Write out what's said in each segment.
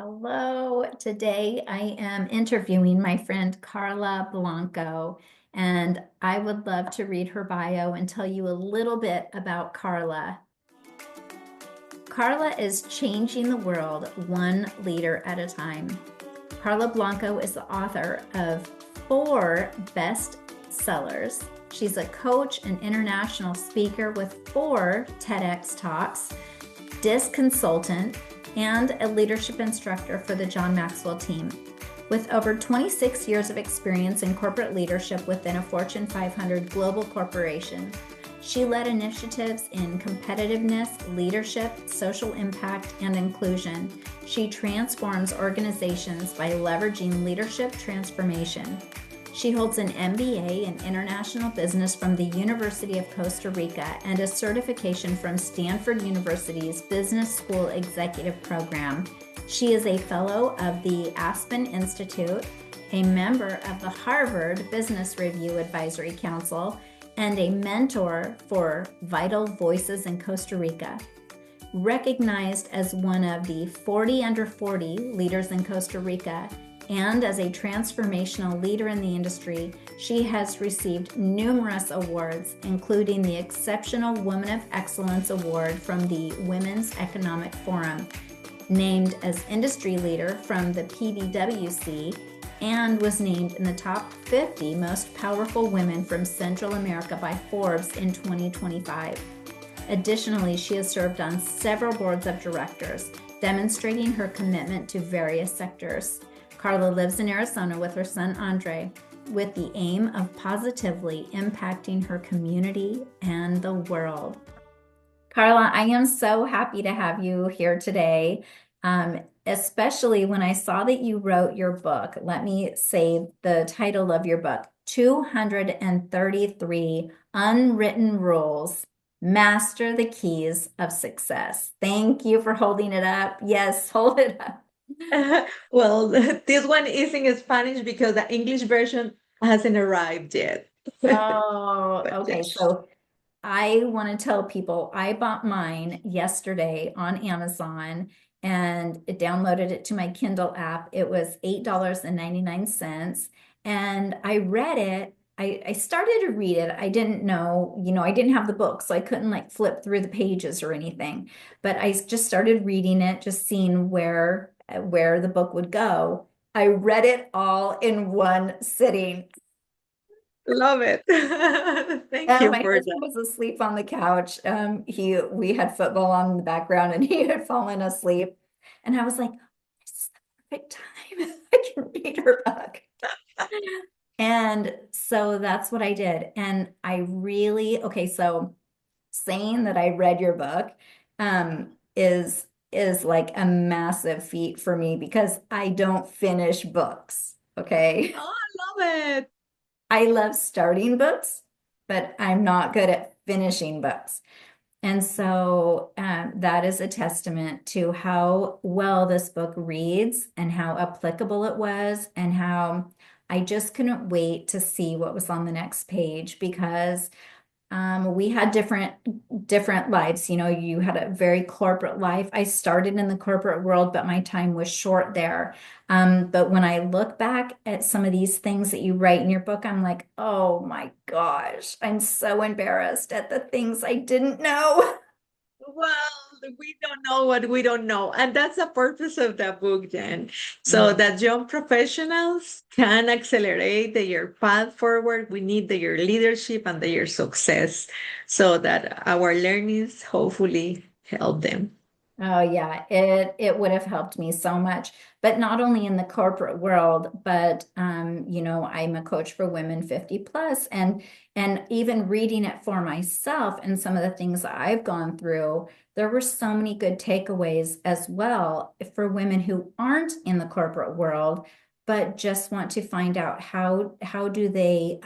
Hello. Today I am interviewing my friend Karla Blanco, and I would love to read her bio and tell you a little bit about Karla. Karla is changing the world one leader at a time. Karla Blanco is the author of 4 bestsellers. She's a coach and international speaker with 4 TEDx talks, DISC consultant, and a leadership instructor for the John Maxwell team. With over 26 years of experience in corporate leadership within a Fortune 500 global corporation, she led initiatives in competitiveness, leadership, social impact, and inclusion. She transforms organizations by leveraging leadership transformation. She holds an MBA in International Business from the University of Costa Rica and a certification from Stanford University's Business School Executive Program. She is a fellow of the Aspen Institute, a member of the Harvard Business Review Advisory Council, and a mentor for Vital Voices in Costa Rica. Recognized as one of the 40 under 40 leaders in Costa Rica, and as a transformational leader in the industry, she has received numerous awards, including the Exceptional Woman of Excellence Award from the Women's Economic Forum, named as industry leader from the PBWC, and was named in the top 50 most powerful women from Central America by Forbes in 2025. Additionally, she has served on several boards of directors, demonstrating her commitment to various sectors. Karla lives in Arizona with her son Andre, with the aim of positively impacting her community and the world. Karla, I am so happy to have you here today, especially when I saw that you wrote your book. Let me say the title of your book, 233 Unwritten Rules, Master the Keys of Success. Thank you for holding it up. Yes, hold it up. Well, this one is in Spanish because the English version hasn't arrived yet. Oh, But okay. yes. So I want to tell people I bought mine yesterday on Amazon and it downloaded it to my Kindle app. It was $8.99. And I read it. I started to read it. I didn't know, I didn't have the book, so I couldn't like flip through the pages or anything. But I just started reading it, just seeing where the book would go. I read it all in one sitting. Love it. Thank you My for husband that. was asleep on the couch. We had football on in the background and he had fallen asleep. And I was like, this is the perfect time. I can read her book. And so that's what I did. And okay, so saying that I read your book is like a massive feat for me because I don't finish books. Okay. Oh, I love it. I love starting books, but I'm not good at finishing books. And so that is a testament to how well this book reads and how applicable it was, and how I just couldn't wait to see what was on the next page because we had different lives. You had a very corporate life. I started in the corporate world, but my time was short there. But when I look back at some of these things that you write in your book, I'm like, oh my gosh, I'm so embarrassed at the things I didn't know. Well, we don't know what we don't know. And that's the purpose of the book, Jen. So that young professionals can accelerate their path forward. We need their leadership and their success so that our learnings hopefully help them. Oh yeah, it would have helped me so much. But not only in the corporate world, but I'm a coach for women 50 plus, and even reading it for myself and some of the things that I've gone through, there were so many good takeaways as well for women who aren't in the corporate world, but just want to find out how do they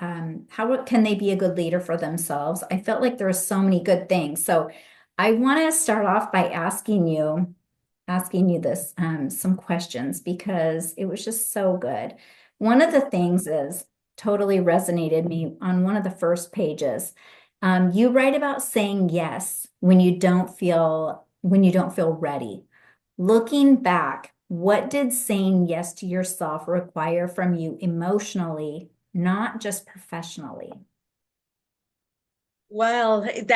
how can they be a good leader for themselves. I felt like there were so many good things. So I want to start off by asking you this some questions because it was just so good. One of the things is totally resonated me on one of the first pages. You write about saying yes when you don't feel ready. Looking back, What did saying yes to yourself require from you emotionally, not just professionally? Well, it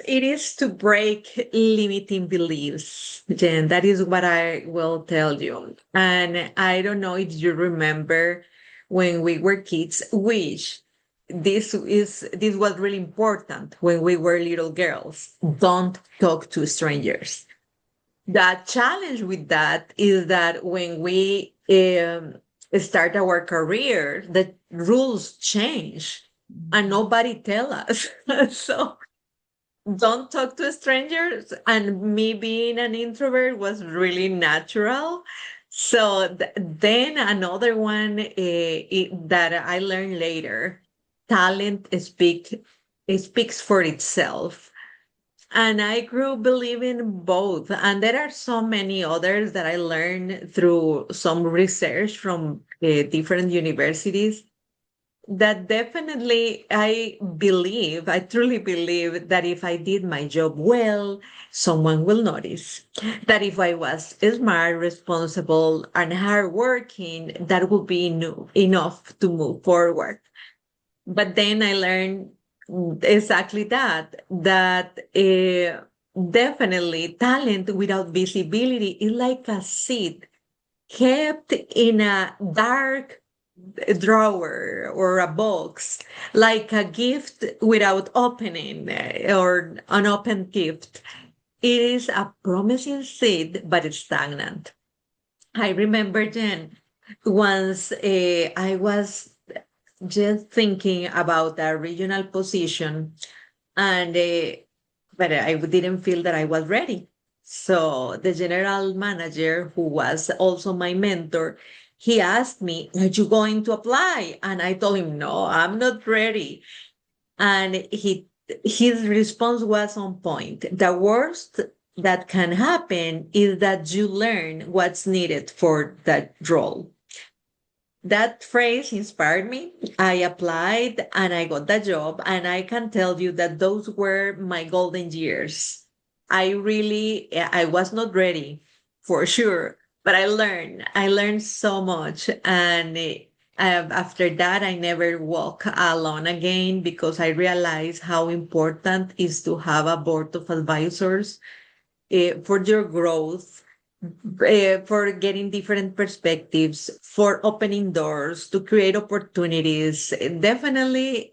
is to break limiting beliefs, Jen. That is what I will tell you. And I don't know if you remember when we were kids, which this was really important when we were little girls. Don't talk to strangers. The challenge with that is that when we start our career, the rules change and nobody tell us. So don't talk to strangers. And me being an introvert was really natural. So then another one that I learned later, talent it speaks for itself. And I grew believing both. And there are so many others that I learned through some research from different universities that definitely I truly believe that if I did my job well, someone will notice. That if I was smart, responsible, and hardworking, that would be enough to move forward. But then I learned exactly that definitely talent without visibility is like a seed kept in a dark drawer or a box, like a gift without opening or an open gift. It is a promising seed, but it's stagnant. I remember then once I was just thinking about a regional position, and but I didn't feel that I was ready. So the general manager, who was also my mentor, he asked me, "Are you going to apply?" And I told him, "No, I'm not ready." And his response was on point. The worst that can happen is that you learn what's needed for that role. That phrase inspired me. I applied and I got the job. And I can tell you that those were my golden years. I was not ready for sure, but I learned so much. And after that, I never walk alone again because I realized how important is to have a board of advisors for your growth, for getting different perspectives, for opening doors, to create opportunities. Definitely,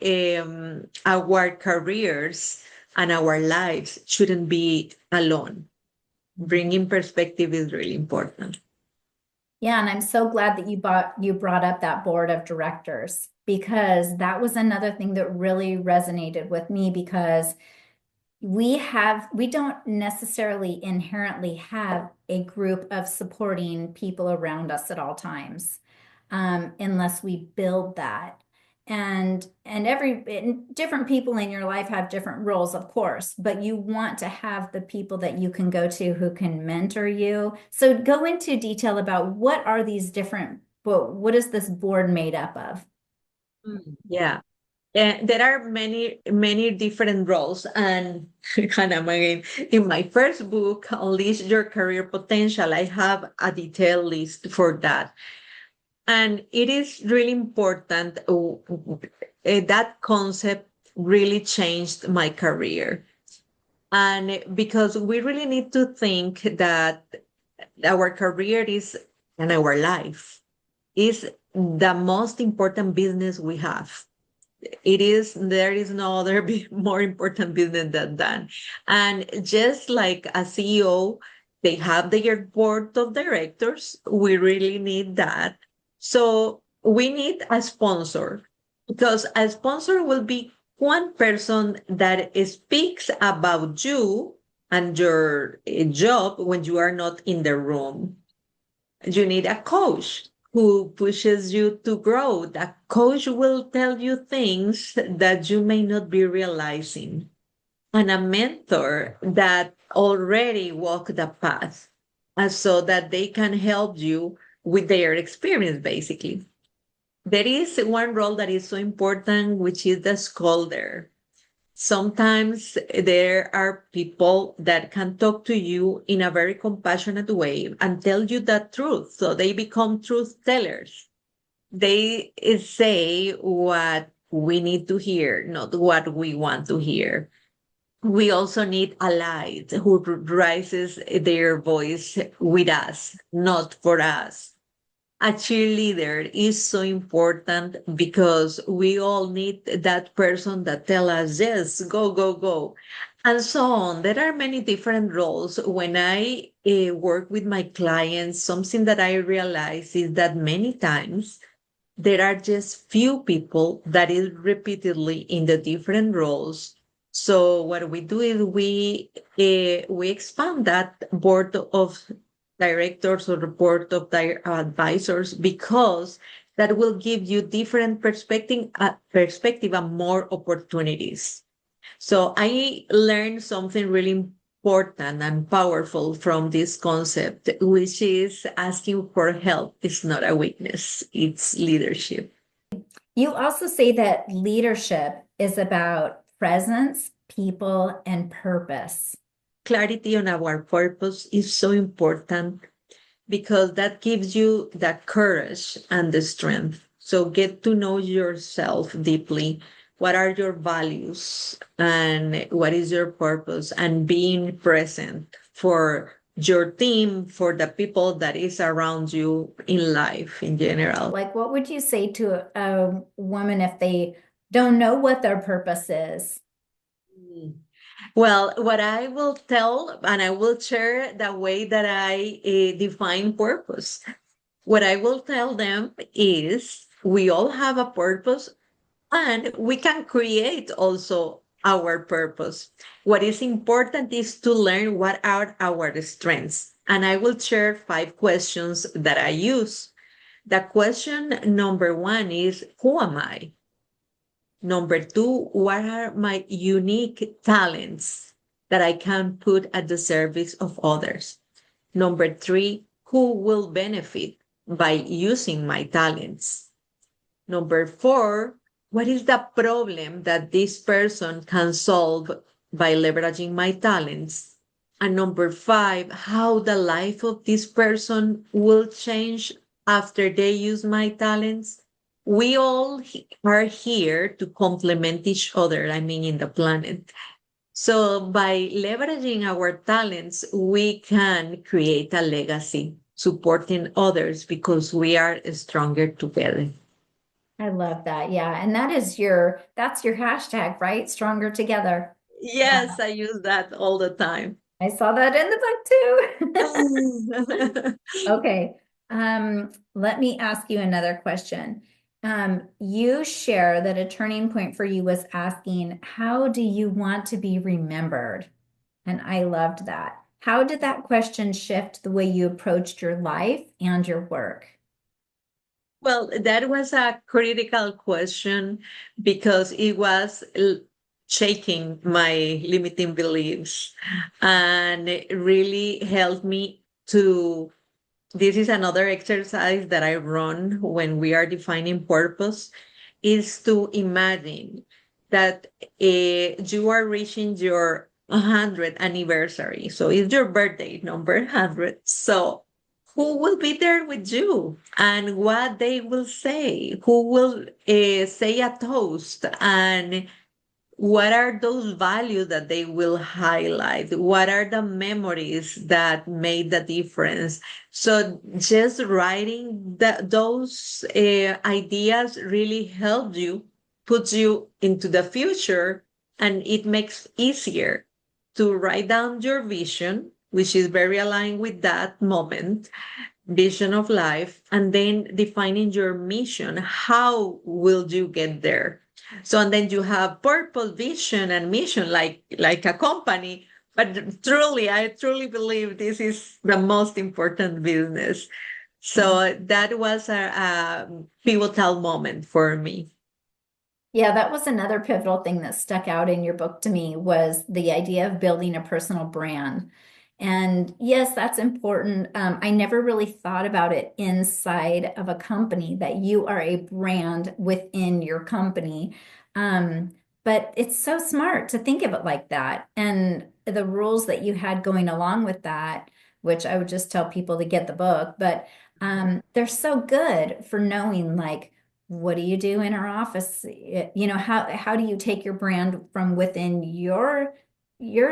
our careers and our lives shouldn't be alone. Bringing perspective is really important. Yeah, and I'm so glad that you brought up that board of directors because that was another thing that really resonated with me because we don't necessarily inherently have a group of supporting people around us at all times, unless we build that. And different people in your life have different roles, of course, but you want to have the people that you can go to who can mentor you. So go into detail about what are these different, what is this board made up of? Yeah. There are many different roles. And Hannah, again, in my first book, Unleash Your Career Potential, I have a detailed list for that. And it is really important. That concept really changed my career. And because we really need to think that our career is and our life is the most important business we have. There is no other more important business than that. And just like a CEO, they have their board of directors. We really need that. So we need a sponsor, because a sponsor will be one person that speaks about you and your job when you are not in the room. You need a coach who pushes you to grow. The coach will tell you things that you may not be realizing, and a mentor that already walked the path, so that they can help you with their experience, basically. There is one role that is so important, which is the scolder. Sometimes there are people that can talk to you in a very compassionate way and tell you the truth. So they become truth tellers. They say what we need to hear, not what we want to hear. We also need allies who raises their voice with us, not for us. A cheerleader is so important because we all need that person that tell us, yes, go, go, go, and so on. There are many different roles. When I work with my clients, something that I realize is that many times there are just few people that is repeatedly in the different roles. So what we do is we expand that board of directors or board of advisors, because that will give you different perspective and more opportunities. So I learned something really important and powerful from this concept, which is asking for help is not a weakness, it's leadership. You also say that leadership is about presence, people, and purpose. Clarity on our purpose is so important because that gives you the courage and the strength. So get to know yourself deeply. What are your values and what is your purpose? And being present for your team, for the people that is around you in life in general. Like, what would you say to a woman if they don't know what their purpose is? Mm. Well, what I will tell, and I will share the way that I define purpose. What I will tell them is we all have a purpose and we can create also our purpose. What is important is to learn what are our strengths. And I will share 5 questions that I use. The question number one is, who am I? Number two, what are my unique talents that I can put at the service of others? Number three, who will benefit by using my talents? Number four, what is the problem that this person can solve by leveraging my talents? And number five, how the life of this person will change after they use my talents. We all are here to complement each other, I mean, in the planet. So by leveraging our talents, we can create a legacy supporting others because we are stronger together. I love that. Yeah. And that's your hashtag, right? Stronger together. Yes, I use that all the time. I saw that in the book too. Mm. Okay. Let me ask you another question. You share that a turning point for you was asking, how do you want to be remembered? And I loved that. How did that question shift the way you approached your life and your work? Well, that was a critical question because it was shaking my limiting beliefs, and it really helped me to. This is another exercise that I run when we are defining purpose, is to imagine that you are reaching your 100th anniversary. So it's your birthday, number 100. So who will be there with you and what they will say? Who will say a toast? And what are those values that they will highlight? What are the memories that made the difference? So just writing those ideas really help you, puts you into the future, and it makes easier to write down your vision, which is very aligned with that moment, vision of life, and then defining your mission. How will you get there? So, and then you have purpose, vision, and mission, like a company. But truly, I truly believe this is the most important business. So that was a pivotal moment for me. Yeah, that was another pivotal thing that stuck out in your book to me was the idea of building a personal brand. And yes, that's important. I never really thought about it inside of a company that you are a brand within your company. Um, but it's so smart to think of it like that. And the rules that you had going along with that, which I would just tell people to get the book, but they're so good for knowing like, what do you do in our office? You know, how do you take your brand from within your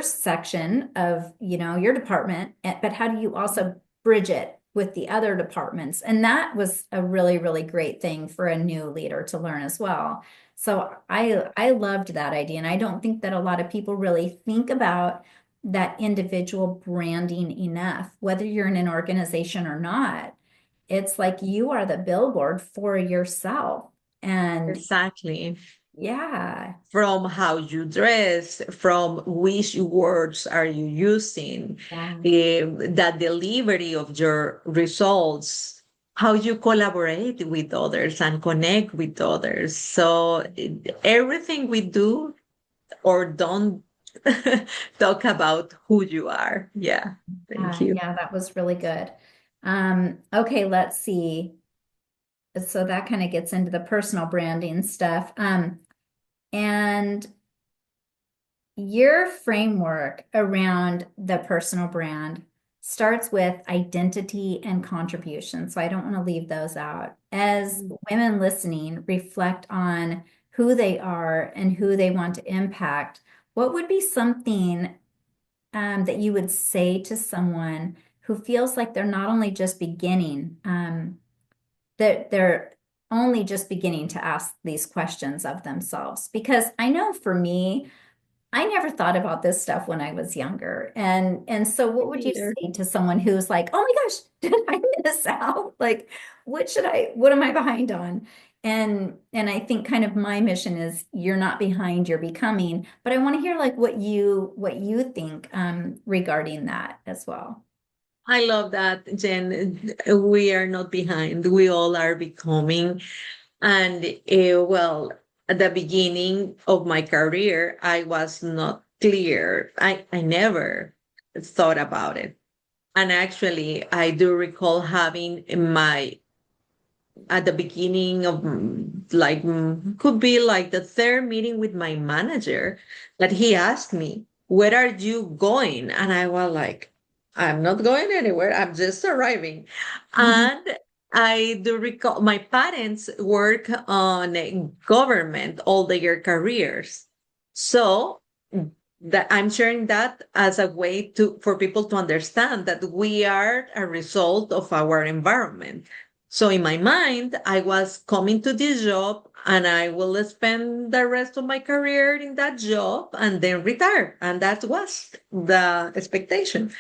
section of, you know, your department, but how do you also bridge it with the other departments? And that was a really, really great thing for a new leader to learn as well. So I loved that idea, and I don't think that a lot of people really think about that individual branding enough, whether you're in an organization or not. It's like you are the billboard for yourself. And Exactly. yeah, From how you dress, from which words are you using, yeah, the delivery of your results, how you collaborate with others and connect with others. So everything we do or don't talk about who you are. Yeah. Thank you. yeah, that was really good. Okay, let's see. So that kind of gets into the personal branding stuff. And your framework around the personal brand starts with identity and contribution. So I don't want to leave those out. As women listening reflect on who they are and who they want to impact, what would be something that you would say to someone who feels like they're not only just beginning, that they're only just beginning to ask these questions of themselves? Because I know for me, I never thought about this stuff when I was younger. And so what would you Neither. say to someone who's like, "Oh my gosh, did I miss out? Like, what am I behind on?" And I think kind of my mission is you're not behind, you're becoming, but I want to hear like what you think regarding that as well. I love that, Jen. We are not behind. We all are becoming. And well, at the beginning of my career, I was not clear. I never thought about it. And actually, I do recall having my at the beginning of could be like the third meeting with my manager that he asked me, "Where are you going?" And I was like, "I'm not going anywhere. I'm just arriving." Mhm. And I do recall my parents work on government all their careers. So that I'm sharing that as a way to for people to understand that we are a result of our environment. So in my mind, I was coming to this job and I will spend the rest of my career in that job and then retire. And that was the expectation.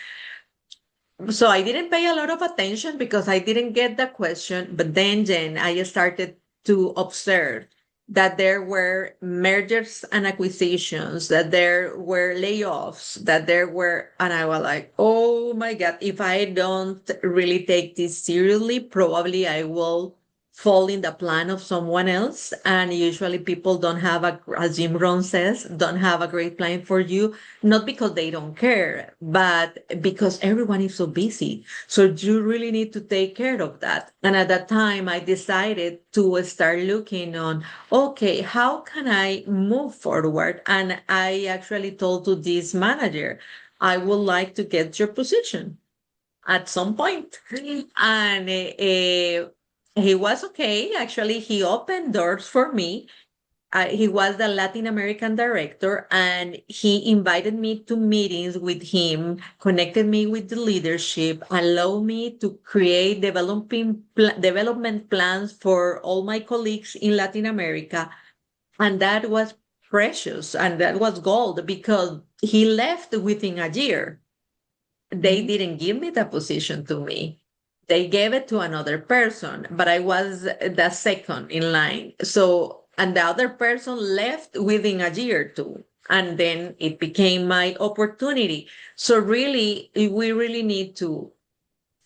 So I didn't pay a lot of attention because I didn't get the question. But then I started to observe that there were mergers and acquisitions, that there were layoffs, that there were, and I was like, oh my God, if I don't really take this seriously, probably I will fall in the plan of someone else. And usually people don't have as Jim Rohn says, don't have a great plan for you, not because they don't care, but because everyone is so busy. So you really need to take care of that. And at that time, I decided to start looking on, okay, how can I move forward? And I actually told to this manager, I would like to get your position at some point. And he was okay. Actually, he opened doors for me. He was the Latin American director, and he invited me to meetings with him, connected me with the leadership, allowed me to create development plans for all my colleagues in Latin America. And that was precious and that was gold because he left within a year. They Mhm. didn't give me the position to me. They gave it to another person, but I was the second in line. So, and the other person left within a year too. And then it became my opportunity. So, really, we really need to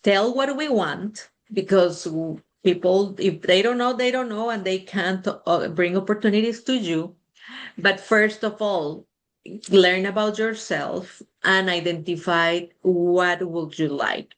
tell what we want because people, if they don't know, they don't know, and they can't bring opportunities to you. But first of all, learn about yourself and identify what would you like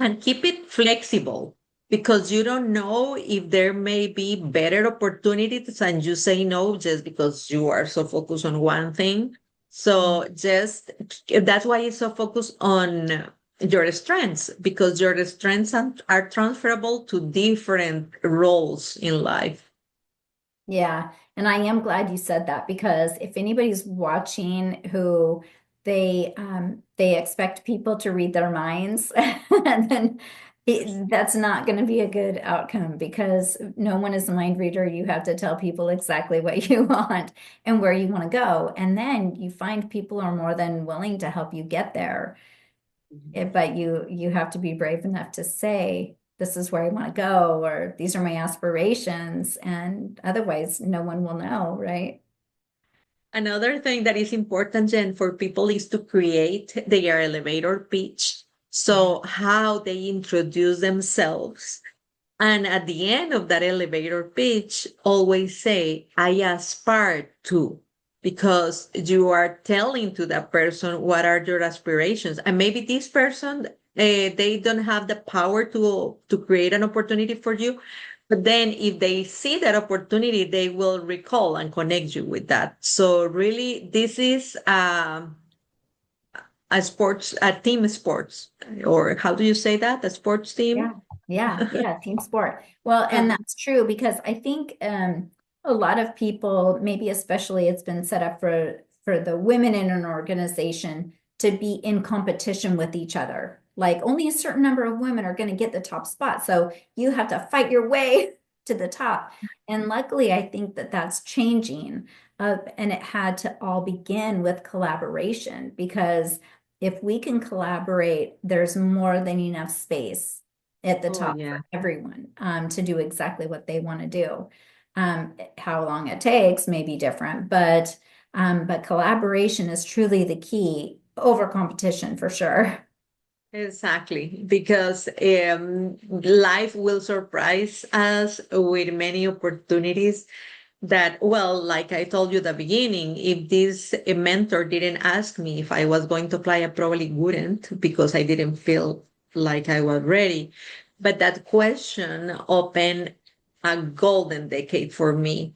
and keep it flexible. because you don't know if there may be better opportunities and you say no just because you are so focused on one thing. So just that's why it's so focused on your strengths, because your strengths are transferable to different roles in life. Yeah, and I am glad you said that because if anybody's watching who they expect people to read their minds, and then that's not going to be a good outcome because no one is a mind reader. You have to tell people exactly what you want and where you want to go, and then you find people are more than willing to help you get there. But you have to be brave enough to say, this is where I want to go, or these are my aspirations, and otherwise no one will know, right? Another thing that is important, Jen, for people is to create their elevator pitch. Yeah. So, how they introduce themselves. And at the end of that elevator pitch, always say, I aspire to, because you are telling to that person what are your aspirations. And maybe this person, they don't have the power to create an opportunity for you. But then if they see that opportunity, they will recall and connect you with that. So really, this is a team sports, or how do you say that? A sports Yeah, team? yeah, team sport. Well, and that's true because I think a lot of people, maybe especially it's been set up for the women in an organization to be in competition with each other. Like only a certain number of women are going to get the top spot. So you have to fight your way to the top. And luckily, I think that that's changing. And it had to all begin with collaboration because if we can collaborate, there's more than enough space at the Oh, top yeah. for everyone to do exactly what they want to do. How long it takes may be different, but collaboration is truly the key over competition for sure. Exactly, because life will surprise us with many opportunities that, well, like I told you at the beginning, if this mentor didn't ask me if I was going to apply, I probably wouldn't because I didn't feel like I was ready. But that question opened a golden decade for me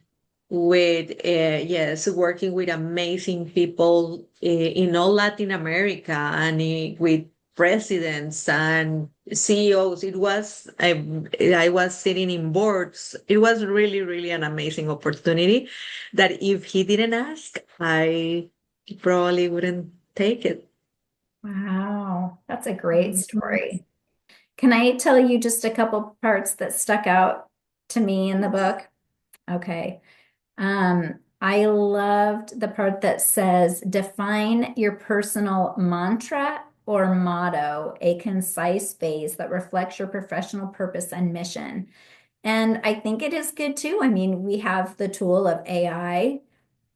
with, yes, working with amazing people in all Latin America and with presidents and CEOs. I was sitting in boards. It was really, really an amazing opportunity that if he didn't ask, I probably wouldn't take it. Wow, that's a great Mhm. story. Can I tell you just a couple parts that stuck out to me in the Yes. book? Okay. I loved the part that says define your personal mantra or motto, a concise phrase that reflects your professional purpose and mission. And I think it is good too. I mean, we have the tool of AI.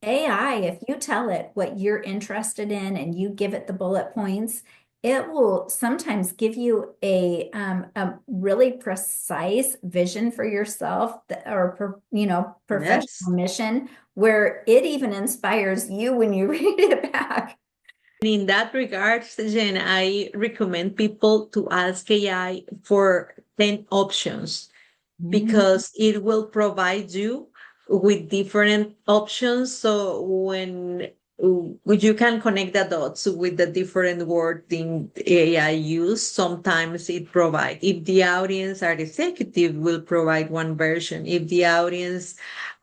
AI, if you tell it what you're interested in and you give it the bullet points, it will sometimes give you a really precise vision for yourself or professional Yes. mission where it even inspires you when you read it back. In that regard, Jen, I recommend people to ask AI for 10 options Mhm. because it will provide you with different options. So when you can connect the dots with the different wording AI use, sometimes it provides. If the audience are executive, will provide one version. If the audience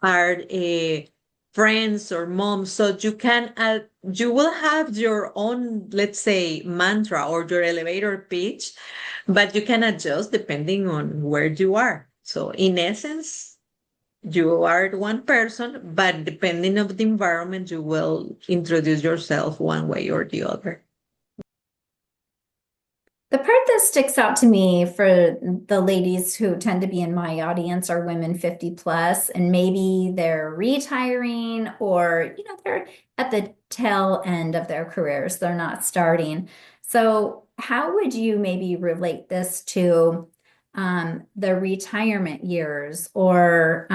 are friends or moms, so you will have your own, let's say, mantra or your elevator pitch, but you can adjust depending on where you are. So in essence, you are one person, but depending on the environment, you will introduce yourself one way or the other. The part that sticks out to me for the ladies who tend to be in my audience are women 50 plus, and maybe they're retiring or, they're at the tail end of their careers. They're not starting. So, how would you maybe relate this to the retirement years or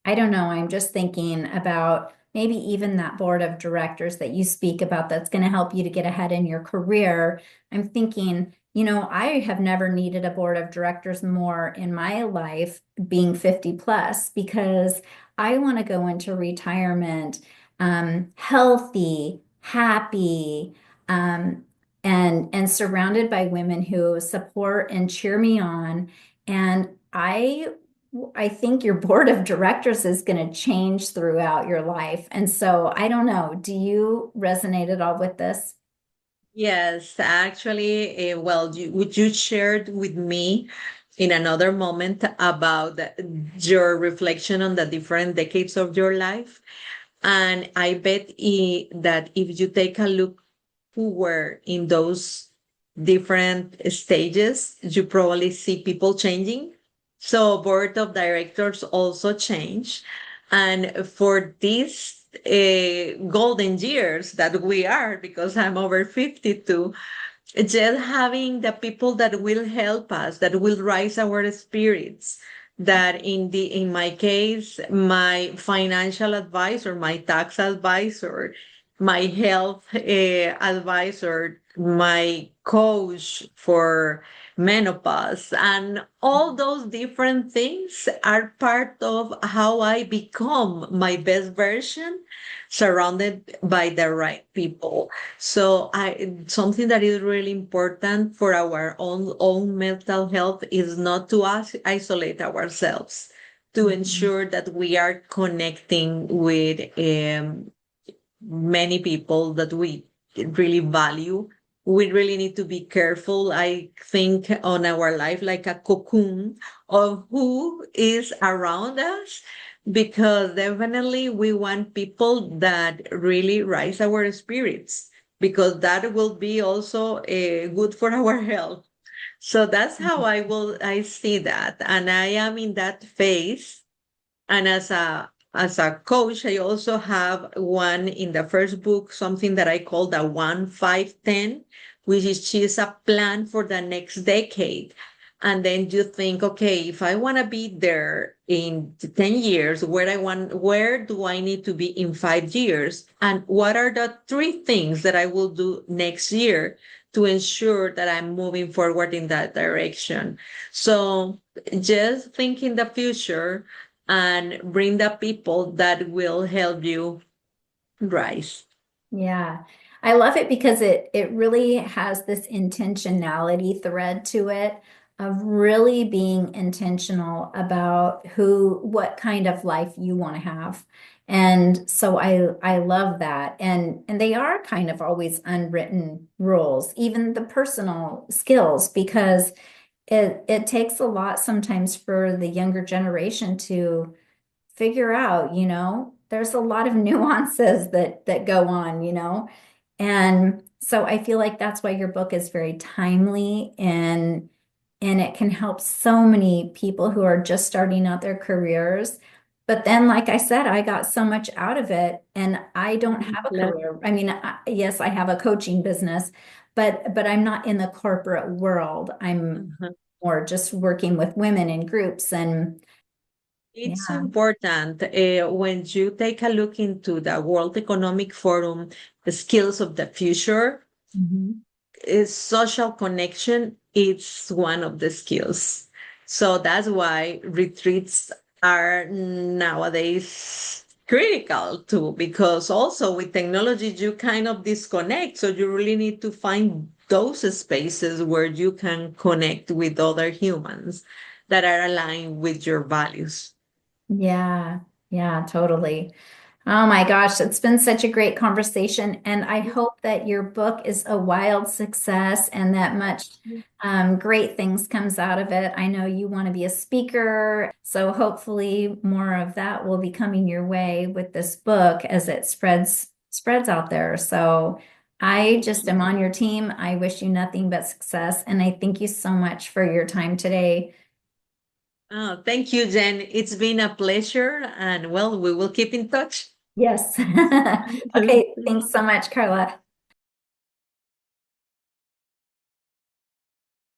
I don't know. I'm just thinking about maybe even that board of directors that you speak about that's going to help you to get ahead in your career. I'm thinking, I have never needed a board of directors more in my life being 50 plus because I want to go into retirement healthy, happy, um, and surrounded by women who support and cheer me on. And I think your board of directors is going to change throughout your life. And so I don't know, do you resonate at all with this? Yes, actually, well, you shared with me in another moment about your reflection on the different decades of your life. And I bet that if you take a look who were in those different stages, you probably see people changing. So board of directors also change. And for these golden years that we are, because I'm over 52, just having the people that will help us, that will rise our spirits, that in my case, my financial advisor, my tax advisor, my health advisor, my coach for menopause, and all those different things are part of how I become my best version, surrounded by the right people. So something that is really important for our own mental health is not to isolate ourselves, to Mhm. ensure that we are connecting with many people that we really value. We really need to be careful, I think, on our life like a cocoon of who is around us, because definitely we want people that really rise our spirits, because that will be also good for our health. So that's how I see that. And I am in that phase, and as a coach, I also have one in the first book, something that I call the 1-5-10, which is a plan for the next decade. And then you think, okay, if I want to be there in 10 years, where do I need to be in 5 years? And what are the three things that I will do next year to ensure that I'm moving forward in that direction? So just think in the future and bring the people that will help you rise. Yeah. I love it because it really has this intentionality thread to it of really being intentional about what kind of life you want to have. And so I love that. And they are kind of always unwritten rules, even the personal skills, because it takes a lot sometimes for the younger generation to figure out, there's a lot of nuances that go on, And so I feel like that's why your book is very timely and it can help so many people who are just starting out their careers. But then, like I said, I got so much out of it and I don't have a Yeah. career. I mean, yes, I have a coaching business, but I'm not in the corporate world. I'm Mhm. more just working with women in groups and It's yeah. important when you take a look into the World Economic Forum, the skills of the future, Mhm. is social connection. It's one of the skills. So that's why retreats are nowadays critical too, because also with technology, you kind of disconnect. So you really need to find those spaces where you can connect with other humans that are aligned with your values. Yeah, yeah, totally. Oh my gosh, it's been such a great conversation, and I hope that your book is a wild success and that much great things comes out of it. I know you want to be a speaker, so hopefully more of that will be coming your way with this book as it spreads out there. So I just am on your team. I wish you nothing but success, and I thank you so much for your time today. Oh, thank you, Jen. It's been a pleasure. And well, we will keep in touch. Yes. Okay, thanks so much, Karla.